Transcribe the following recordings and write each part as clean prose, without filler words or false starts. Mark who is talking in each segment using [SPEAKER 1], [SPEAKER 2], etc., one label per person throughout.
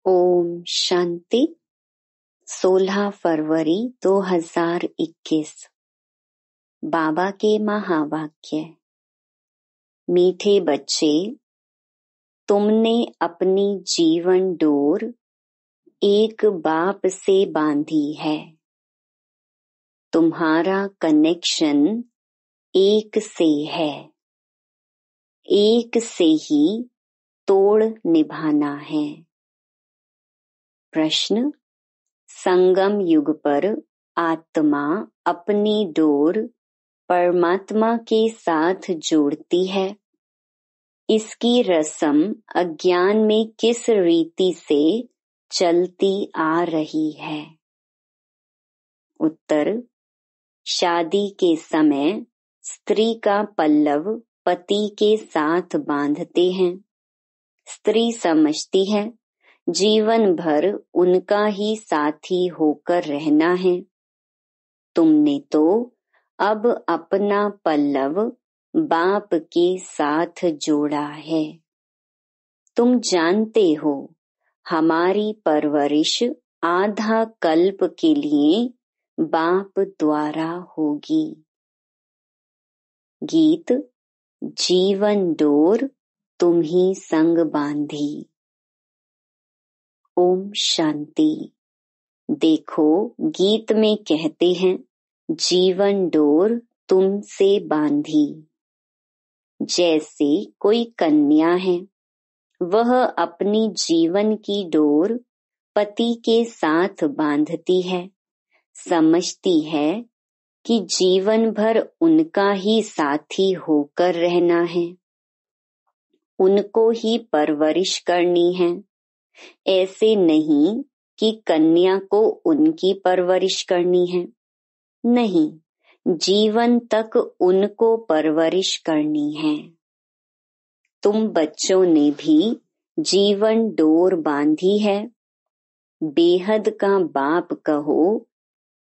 [SPEAKER 1] ओम शांति। 16 फरवरी 2021। बाबा के महावाक्य। मीठे बच्चे, तुमने अपनी जीवन डोर एक बाप से बांधी है। तुम्हारा कनेक्शन एक से है। एक से ही तोड़ निभाना है। प्रश्न। संगम युग पर आत्मा अपनी डोर परमात्मा के साथ जोड़ती है। इसकी रस्म अज्ञान में किस रीति से चलती आ रही है? उत्तर। शादी के समय स्त्री का पल्लव पति के साथ बांधते हैं। स्त्री समझती है जीवन भर उनका ही साथी होकर रहना है। तुमने तो अब अपना पल्लव बाप के साथ जोड़ा है। तुम जानते हो हमारी परवरिश आधा कल्प के लिए बाप द्वारा होगी। गीत। जीवन डोर तुम ही संग बांधी। ओम शांति। देखो, गीत में कहते हैं जीवन डोर तुमसे बांधी। जैसे कोई कन्या है, वह अपनी जीवन की डोर पति के साथ बांधती है। समझती है कि जीवन भर उनका ही साथी होकर रहना है। उनको ही परवरिश करनी है। ऐसे नहीं कि कन्या को उनकी परवरिश करनी है। नहीं, जीवन तक उनको परवरिश करनी है। तुम बच्चों ने भी जीवन डोर बांधी है। बेहद का बाप कहो,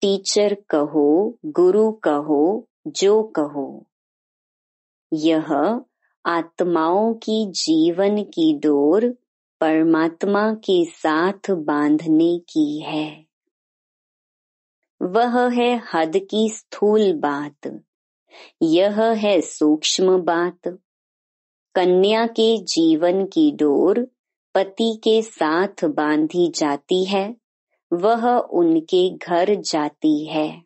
[SPEAKER 1] टीचर कहो, गुरु कहो, जो कहो, यह आत्माओं की जीवन की डोर परमात्मा के साथ बांधने की है। वह है हद की स्थूल बात, यह है सूक्ष्म बात। कन्या के जीवन की डोर पति के साथ बांधी जाती है, वह उनके घर जाती है।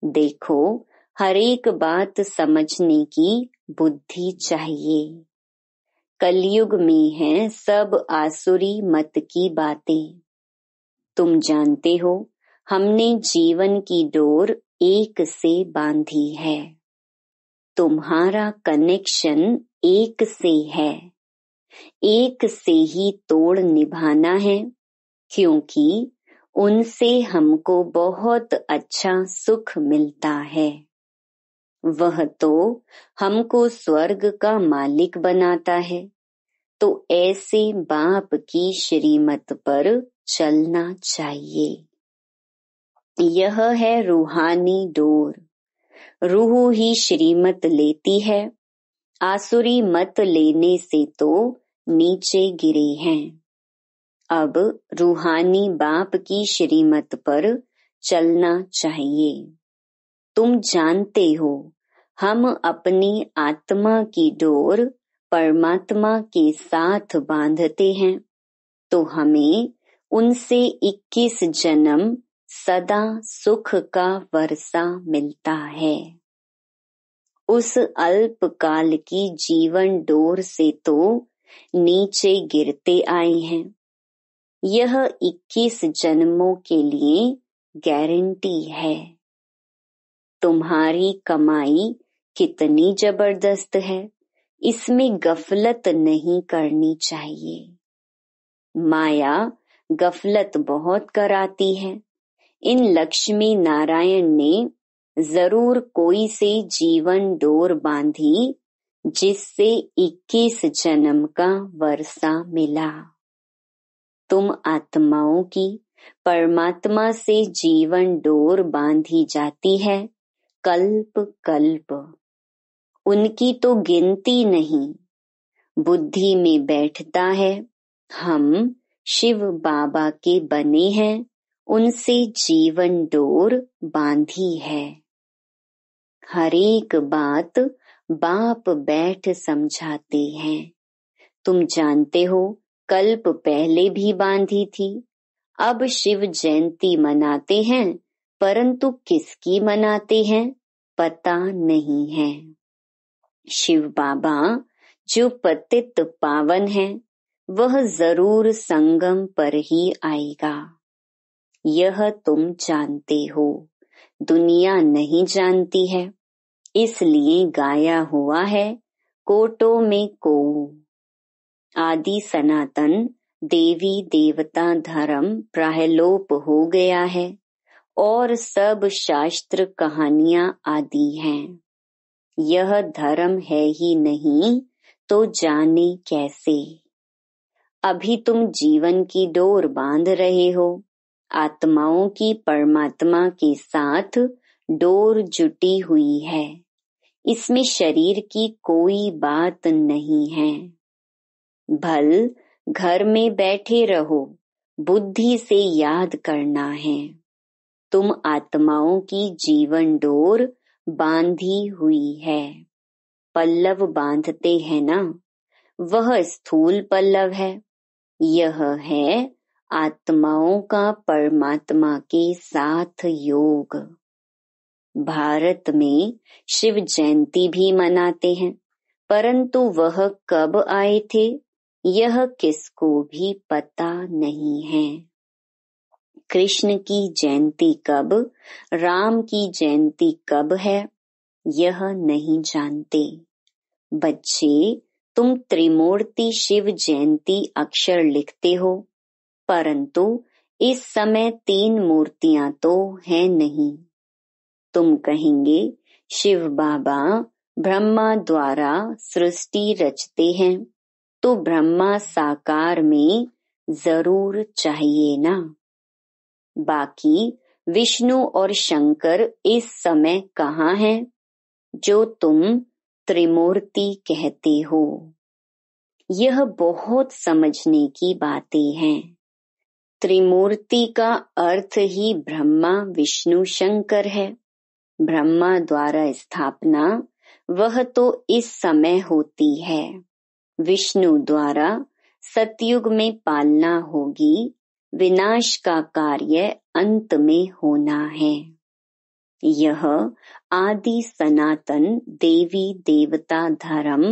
[SPEAKER 1] देखो, हर एक बात समझने की बुद्धि चाहिए। कलयुग में है सब आसुरी मत की बातें। तुम जानते हो हमने जीवन की डोर एक से बांधी है। तुम्हारा कनेक्शन एक से है। एक से ही तोड़ निभाना है, क्योंकि उनसे हमको बहुत अच्छा सुख मिलता है। वह तो हमको स्वर्ग का मालिक बनाता है। तो ऐसे बाप की श्रीमत पर चलना चाहिए। यह है रूहानी डोर। रूह ही श्रीमत लेती है। आसुरी मत लेने से तो नीचे गिरे हैं। अब रूहानी बाप की श्रीमत पर चलना चाहिए। तुम जानते हो हम अपनी आत्मा की डोर परमात्मा के साथ बांधते हैं, तो हमें उनसे 21 जन्म सदा सुख का वर्षा मिलता है। उस अल्प काल की जीवन डोर से तो नीचे गिरते आए हैं। यह 21 जन्मों के लिए गारंटी है। तुम्हारी कमाई कितनी जबरदस्त है, इसमें गफलत नहीं करनी चाहिए। माया गफलत बहुत कराती है। इन लक्ष्मी नारायण ने जरूर कोई से जीवन डोर बांधी, जिससे 21 जन्म का वर्षा मिला। तुम आत्माओं की परमात्मा से जीवन डोर बांधी जाती है कल्प कल्प। उनकी तो गिनती नहीं। बुद्धि में बैठता है हम शिव बाबा के बने हैं, उनसे जीवन डोर बांधी है। हर एक बात बाप बैठ समझाते हैं। तुम जानते हो कल्प पहले भी बांधी थी। अब शिव जयंती मनाते हैं, परंतु किसकी मनाते हैं पता नहीं है। शिव बाबा जो पतित पावन है, वह जरूर संगम पर ही आएगा। यह तुम जानते हो, दुनिया नहीं जानती है, इसलिए गाया हुआ है कोटों में को। आदि सनातन देवी देवता धर्म प्रायलोप हो गया है और सब शास्त्र कहानियां आदि हैं। यह धर्म है ही नहीं तो जाने कैसे। अभी तुम जीवन की डोर बांध रहे हो। आत्माओं की परमात्मा के साथ डोर जुटी हुई है। इसमें शरीर की कोई बात नहीं है। भल घर में बैठे रहो, बुद्धि से याद करना है। तुम आत्माओं की जीवन डोर बांधी हुई है। पल्लव बांधते हैं ना, वह स्थूल पल्लव है। यह है आत्माओं का परमात्मा के साथ योग। भारत में शिव जयंती भी मनाते हैं, परंतु वह कब आए थे यह किसको भी पता नहीं है। कृष्ण की जयंती कब, राम की जयंती कब है, यह नहीं जानते। बच्चे, तुम त्रिमूर्ति शिव जयंती अक्षर लिखते हो, परंतु इस समय 3 मूर्तियां तो हैं नहीं। तुम कहेंगे शिव बाबा ब्रह्मा द्वारा सृष्टि रचते हैं, तो ब्रह्मा साकार में जरूर चाहिए ना। बाकी विष्णु और शंकर इस समय कहाँ हैं, जो तुम त्रिमूर्ति कहते हो। यह बहुत समझने की बातें हैं। त्रिमूर्ति का अर्थ ही ब्रह्मा विष्णु शंकर है। ब्रह्मा द्वारा स्थापना वह तो इस समय होती है। विष्णु द्वारा सतयुग में पालना होगी। विनाश का कार्य अंत में होना है। यह आदि सनातन देवी देवता धर्म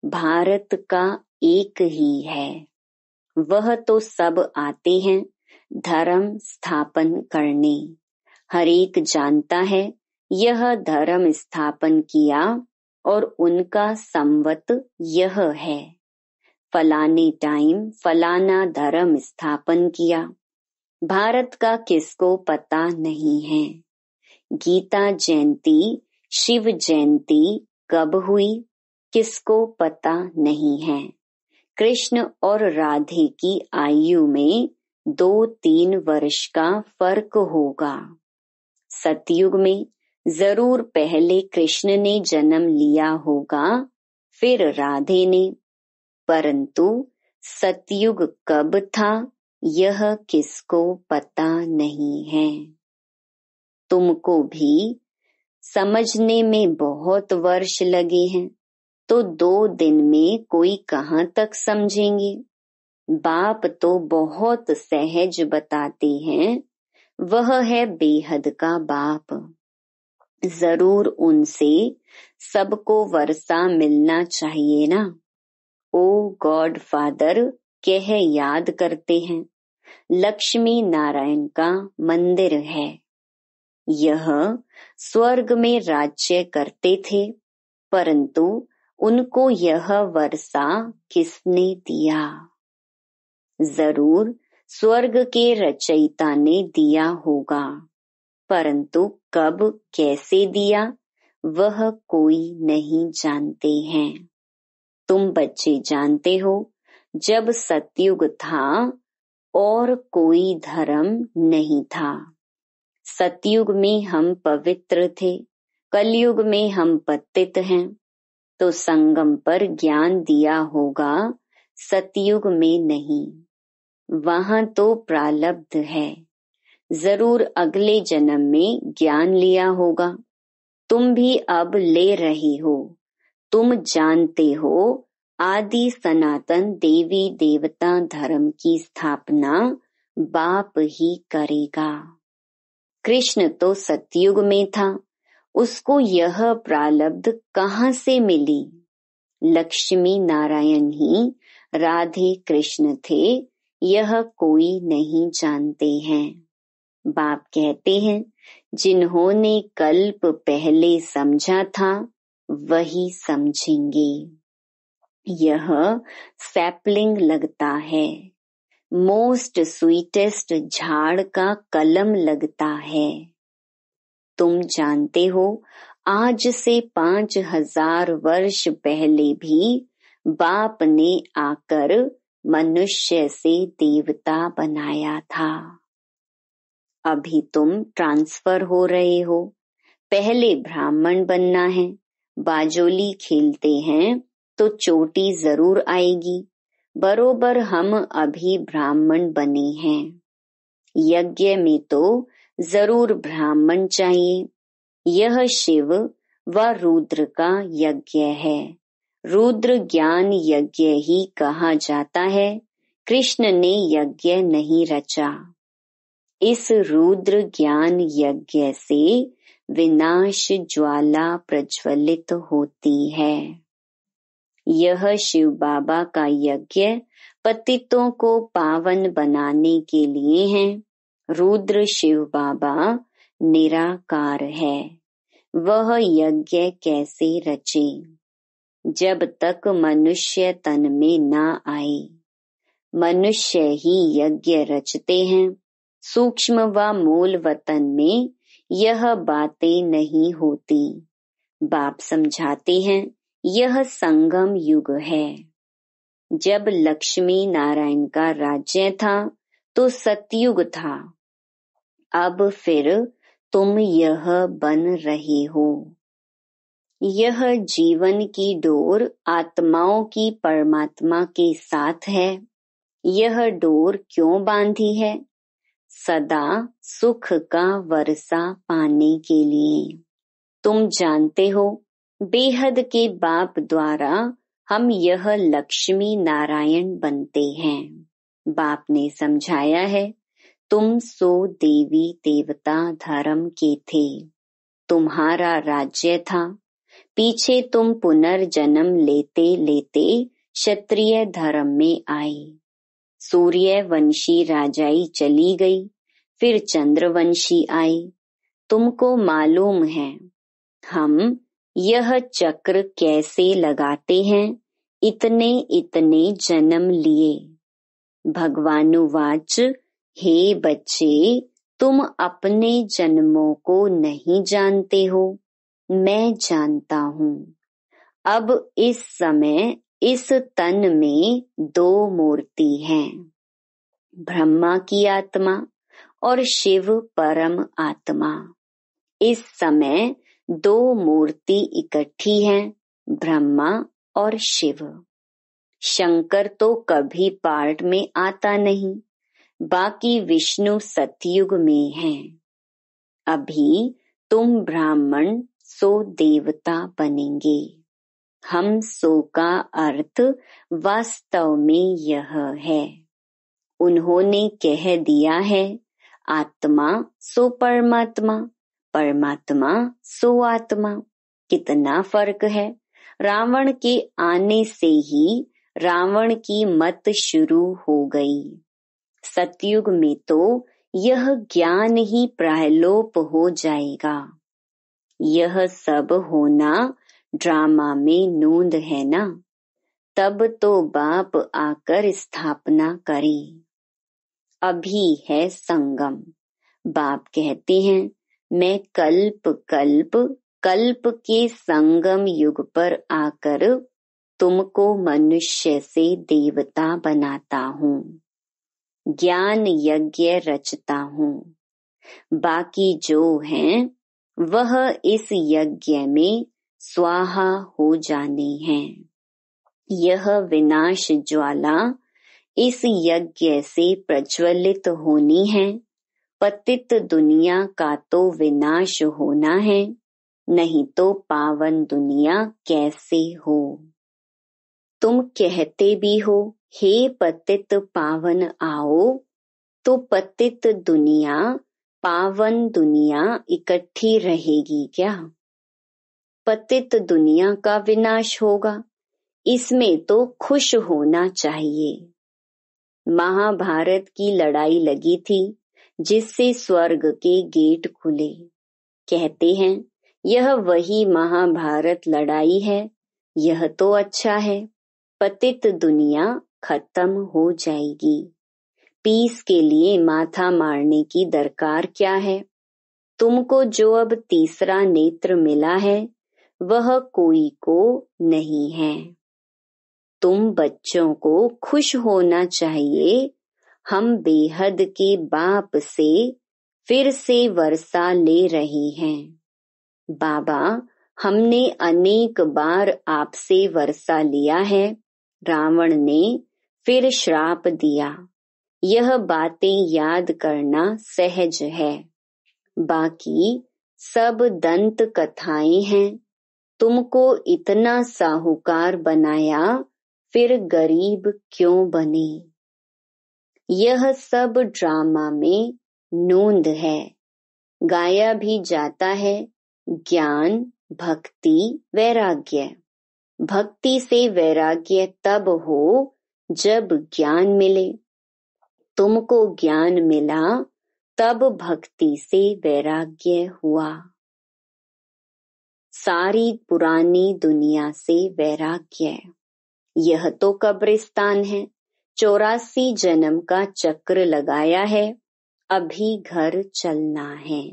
[SPEAKER 1] भारत का एक ही है। वह तो सब आते हैं धर्म स्थापन करने। हर एक जानता है यह धर्म स्थापन किया और उनका संवत यह है। फलाने टाइम फलाना धर्म स्थापन किया। भारत का किसको पता नहीं है। गीता जयंती शिव जयंती कब हुई किसको पता नहीं है। कृष्ण और राधे की आयु में 2-3 वर्ष का फर्क होगा। सतयुग में जरूर पहले कृष्ण ने जन्म लिया होगा, फिर राधे ने। परंतु सतयुग कब था यह किसको पता नहीं है। तुमको भी समझने में बहुत वर्ष लगे हैं, तो 2 दिन में कोई कहाँ तक समझेंगे। बाप तो बहुत सहज बताते हैं। वह है बेहद का बाप। जरूर उनसे सबको वर्षा मिलना चाहिए ना। ओ गॉड फादर कह याद करते हैं। लक्ष्मी नारायण का मंदिर है। यह स्वर्ग में राज्य करते थे, परंतु उनको यह वर्षा किसने दिया। जरूर स्वर्ग के रचयिता ने दिया होगा, परंतु कब कैसे दिया वह कोई नहीं जानते हैं। तुम बच्चे जानते हो, जब सतयुग था और कोई धर्म नहीं था। सतयुग में हम पवित्र थे, कलयुग में हम पतित हैं। तो संगम पर ज्ञान दिया होगा, सतयुग में नहीं। वहां तो प्रारब्ध है। जरूर अगले जन्म में ज्ञान लिया होगा। तुम भी अब ले रहे हो। तुम जानते हो आदि सनातन देवी देवता धर्म की स्थापना बाप ही करेगा। कृष्ण तो सतयुग में था, उसको यह प्रारब्ध कहाँ से मिली? लक्ष्मी नारायण ही राधे कृष्ण थे, यह कोई नहीं जानते हैं। बाप कहते हैं, जिन्होंने कल्प पहले समझा था वही समझेंगे। यह सैपलिंग लगता है, मोस्ट स्वीटेस्ट झाड़ का कलम लगता है। तुम जानते हो आज से 5000 वर्ष पहले भी बाप ने आकर मनुष्य से देवता बनाया था। अभी तुम ट्रांसफर हो रहे हो। पहले ब्राह्मण बनना है। बाजोली खेलते हैं तो चोटी जरूर आएगी। बरोबर हम अभी ब्राह्मण बने हैं। यज्ञ में तो जरूर ब्राह्मण चाहिए। यह शिव व रुद्र का यज्ञ है। रुद्र ज्ञान यज्ञ ही कहा जाता है। कृष्ण ने यज्ञ नहीं रचा। इस रुद्र ज्ञान यज्ञ से विनाश ज्वाला प्रज्वलित होती है। यह शिव बाबा का यज्ञ पतितों को पावन बनाने के लिए है। रुद्र शिव बाबा निराकार है। वह यज्ञ कैसे रचे? जब तक मनुष्य तन में ना आए। मनुष्य ही यज्ञ रचते हैं। सूक्ष्म व मूल वतन में यह बातें नहीं होती। बाप समझाते हैं, यह संगम युग है। जब लक्ष्मी नारायण का राज्य था तो सतयुग था। अब फिर तुम यह बन रहे हो। यह जीवन की डोर आत्माओं की परमात्मा के साथ है। यह डोर क्यों बांधी है? सदा सुख का वर्षा पाने के लिए। तुम जानते हो बेहद के बाप द्वारा हम यह लक्ष्मी नारायण बनते हैं। बाप ने समझाया है, तुम सो देवी देवता धर्म के थे। तुम्हारा राज्य था। पीछे तुम पुनर्जन्म लेते लेते क्षत्रिय धर्म में आए। सूर्यवंशी राजाई चली गई, फिर चंद्रवंशी आए। तुमको मालूम है हम यह चक्र कैसे लगाते हैं? इतने इतने जन्म लिए। भगवानुवाच, हे बच्चे, तुम अपने जन्मों को नहीं जानते हो, मैं जानता हूँ। अब इस समय इस तन में 2 मूर्ति हैं, ब्रह्मा की आत्मा और शिव परम आत्मा। इस समय 2 मूर्ति इकट्ठी हैं, ब्रह्मा और शिव। शंकर तो कभी पार्ट में आता नहीं, बाकी विष्णु सतयुग में हैं। अभी तुम ब्राह्मण सो देवता बनेंगे। हम सो का अर्थ वास्तव में यह है। उन्होंने कह दिया है, आत्मा सो परमात्मा, परमात्मा सो आत्मा। कितना फर्क है। रावण के आने से ही रावण की मत शुरू हो गई। सतयुग में तो यह ज्ञान ही प्रायलोप हो जाएगा। यह सब होना ड्रामा में नोंद है ना। तब तो बाप आकर स्थापना करे। अभी है संगम। बाप कहते हैं, मैं कल्प कल्प कल्प के संगम युग पर आकर तुमको मनुष्य से देवता बनाता हूँ। ज्ञान यज्ञ रचता हूँ। बाकी जो हैं वह इस यज्ञ में स्वाहा हो जाने हैं। यह विनाश ज्वाला इस यज्ञ से प्रज्वलित होनी है। पतित दुनिया का तो विनाश होना है, नहीं तो पावन दुनिया कैसे हो। तुम कहते भी हो हे पतित पावन आओ, तो पतित दुनिया पावन दुनिया इकट्ठी रहेगी क्या? पतित दुनिया का विनाश होगा, इसमें तो खुश होना चाहिए। महाभारत की लड़ाई लगी थी, जिससे स्वर्ग के गेट खुले। कहते हैं यह वही महाभारत लड़ाई है। यह तो अच्छा है, पतित दुनिया खत्म हो जाएगी। पीस के लिए माथा मारने की दरकार क्या है? तुमको जो अब तीसरा नेत्र मिला है, वह कोई को नहीं है। तुम बच्चों को खुश होना चाहिए। हम बेहद के बाप से फिर से वर्षा ले रहे हैं। बाबा, हमने अनेक बार आपसे वर्षा लिया है। रावण ने फिर श्राप दिया। यह बातें याद करना सहज है, बाकी सब दंत कथाएं हैं। तुमको इतना साहूकार बनाया, फिर गरीब क्यों बने? यह सब ड्रामा में नोंद है। गाया भी जाता है ज्ञान, भक्ति, वैराग्य। भक्ति से वैराग्य तब हो जब ज्ञान मिले। तुमको ज्ञान मिला, तब भक्ति से वैराग्य हुआ। सारी पुरानी दुनिया से वैराग्य। यह तो कब्रिस्तान है। 84 जन्म का चक्र लगाया है, अभी घर चलना है।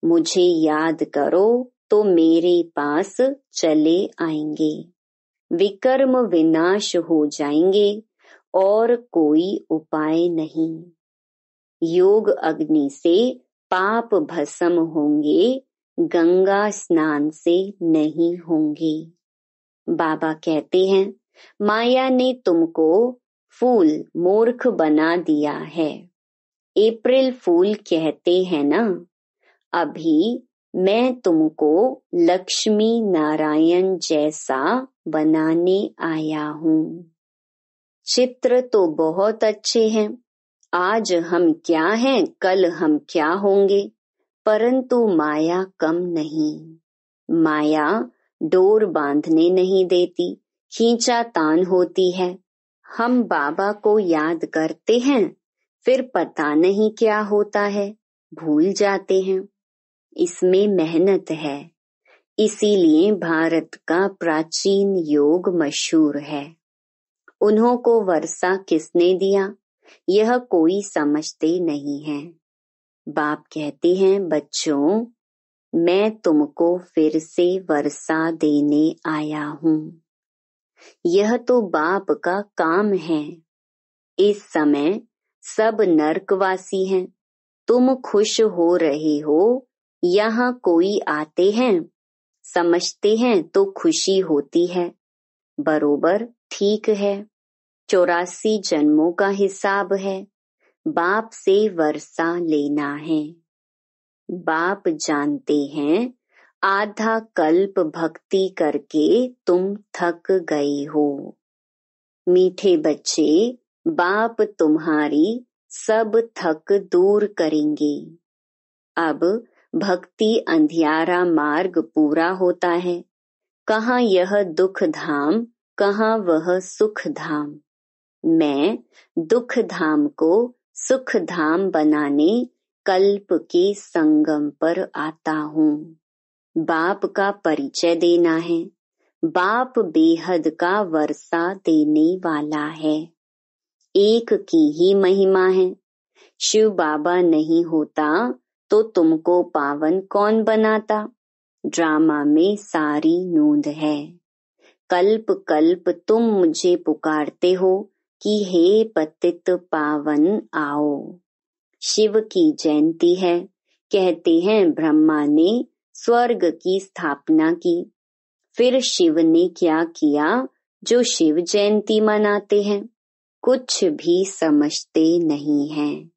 [SPEAKER 1] मुझे याद करो तो मेरे पास चले आएंगे। विकर्म विनाश हो जाएंगे और कोई उपाय नहीं। योग अग्नि से पाप भस्म होंगे, गंगा स्नान से नहीं होंगे। बाबा कहते हैं माया ने तुमको फूल मूर्ख बना दिया है। अप्रैल फूल कहते हैं ना। अभी मैं तुमको लक्ष्मी नारायण जैसा बनाने आया हूँ। चित्र तो बहुत अच्छे हैं। आज हम क्या हैं, कल हम क्या होंगे, परंतु माया कम नहीं। माया डोर बांधने नहीं देती, खींचातान होती है। हम बाबा को याद करते हैं, फिर पता नहीं क्या होता है, भूल जाते हैं। इसमें मेहनत है, इसीलिए भारत का प्राचीन योग मशहूर है। उन्हों को वर्षा किसने दिया, यह कोई समझते नहीं है। बाप कहते हैं बच्चों, मैं तुमको फिर से वर्षा देने आया हूँ। यह तो बाप का काम है। इस समय सब नरकवासी हैं। तुम खुश हो रहे हो, यहाँ कोई आते हैं, समझते हैं तो खुशी होती है। बरोबर ठीक है। 84 जन्मों का हिसाब है। बाप से वर्षा लेना है। बाप जानते हैं आधा कल्प भक्ति करके तुम थक गए हो। मीठे बच्चे, बाप तुम्हारी सब थक दूर करेंगे। अब भक्ति अंधियारा मार्ग पूरा होता है। कहाँ यह दुख धाम, कहाँ वह सुख धाम। मैं दुख धाम को सुख धाम बनाने कल्प के संगम पर आता हूँ। बाप का परिचय देना है। बाप बेहद का वर्षा देने वाला है। एक की ही महिमा है। शिव बाबा नहीं होता तो तुमको पावन कौन बनाता। ड्रामा में सारी नोंद है। कल्प कल्प तुम मुझे पुकारते हो कि हे पतित पावन आओ। शिव की जयंती है। कहते हैं ब्रह्मा ने स्वर्ग की स्थापना की। फिर शिव ने क्या किया जो शिव जयंती मनाते हैं। कुछ भी समझते नहीं हैं।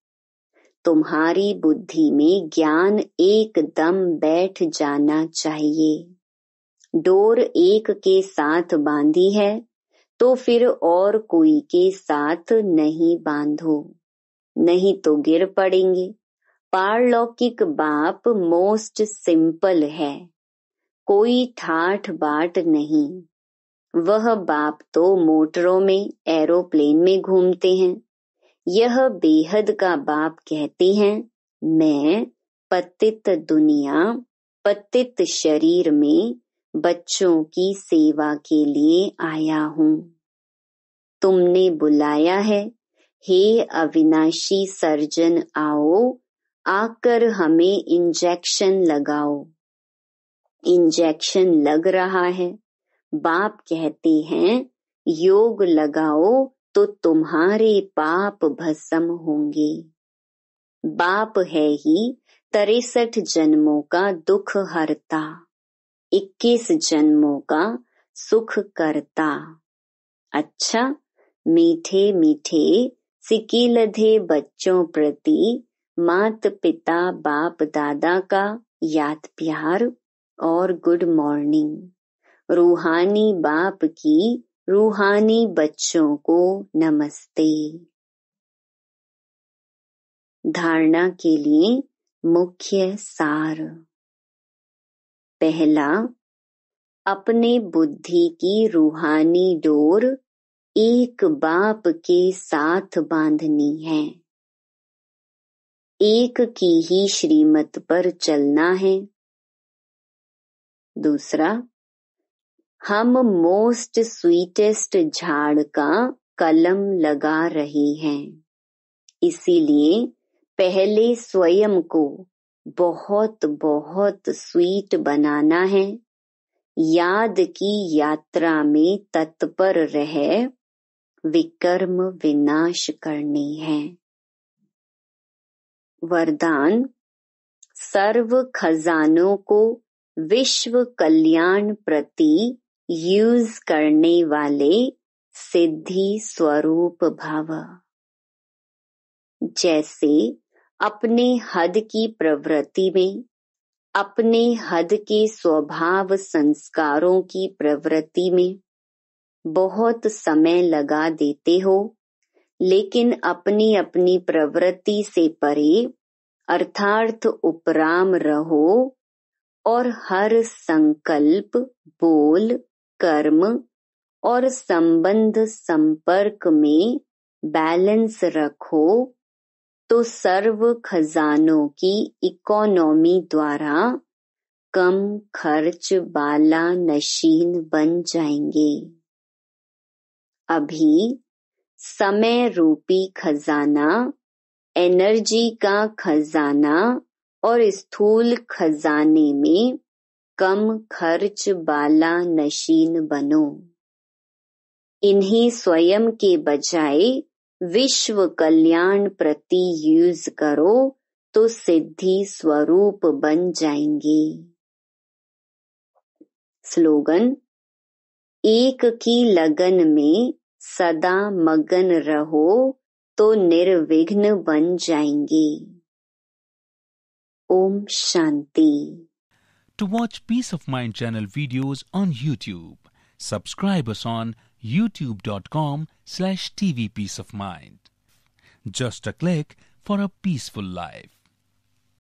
[SPEAKER 1] तुम्हारी बुद्धि में ज्ञान एकदम बैठ जाना चाहिए। डोर एक के साथ बांधी है तो फिर और कोई के साथ नहीं बांधो, नहीं तो गिर पड़ेंगे। पारलौकिक बाप मोस्ट सिंपल है, कोई ठाठ बाट नहीं। वह बाप तो मोटरों में, एरोप्लेन में घूमते हैं। यह बेहद का बाप कहते हैं, मैं पतित दुनिया, पतित शरीर में बच्चों की सेवा के लिए आया हूँ। तुमने बुलाया है, हे अविनाशी सर्जन आओ, आकर हमें इंजेक्शन लगाओ। इंजेक्शन लग रहा है। बाप कहते हैं, योग लगाओ तो तुम्हारे पाप भस्म होंगे। बाप है ही 63 जन्मों का दुख हरता, 21 जन्मों का सुख करता। अच्छा, मीठे मीठे सिकीलधे बच्चों प्रति मात पिता बाप दादा का याद प्यार और गुड मॉर्निंग। रूहानी बाप की रूहानी बच्चों को नमस्ते। धारणा के लिए मुख्य सार। पहला, अपने बुद्धि की रूहानी डोर एक बाप के साथ बांधनी है। एक की ही श्रीमत पर चलना है। दूसरा, हम मोस्ट स्वीटेस्ट झाड़ का कलम लगा रहे हैं, इसीलिए पहले स्वयं को बहुत बहुत स्वीट बनाना है। याद की यात्रा में तत्पर रह विकर्म विनाश करने हैं। वरदान, सर्व खजानों को विश्व कल्याण प्रति यूज करने वाले सिद्धि स्वरूप भव। जैसे अपने हद की प्रवृत्ति में, अपने हद के स्वभाव संस्कारों की प्रवृत्ति में बहुत समय लगा देते हो, लेकिन अपनी अपनी प्रवृत्ति से परे अर्थात उपराम रहो और हर संकल्प, बोल, कर्म और संबंध संपर्क में बैलेंस रखो तो सर्व खजानों की इकोनॉमी द्वारा कम खर्च वाला नशीन बन जाएंगे। अभी समय रूपी खजाना, एनर्जी का खजाना और स्थूल खजाने में कम खर्च वाला नशीन बनो। इन्हीं स्वयं के बजाय विश्व कल्याण प्रति यूज करो तो सिद्धि स्वरूप बन जाएंगे। स्लोगन, एक की लगन में सदा मगन रहो तो निर्विघ्न बन जाएंगे। Om Shanti.
[SPEAKER 2] To watch Peace of Mind channel videos on YouTube, subscribe us on youtube.com/tvpeaceofmind. Just a click for a peaceful life.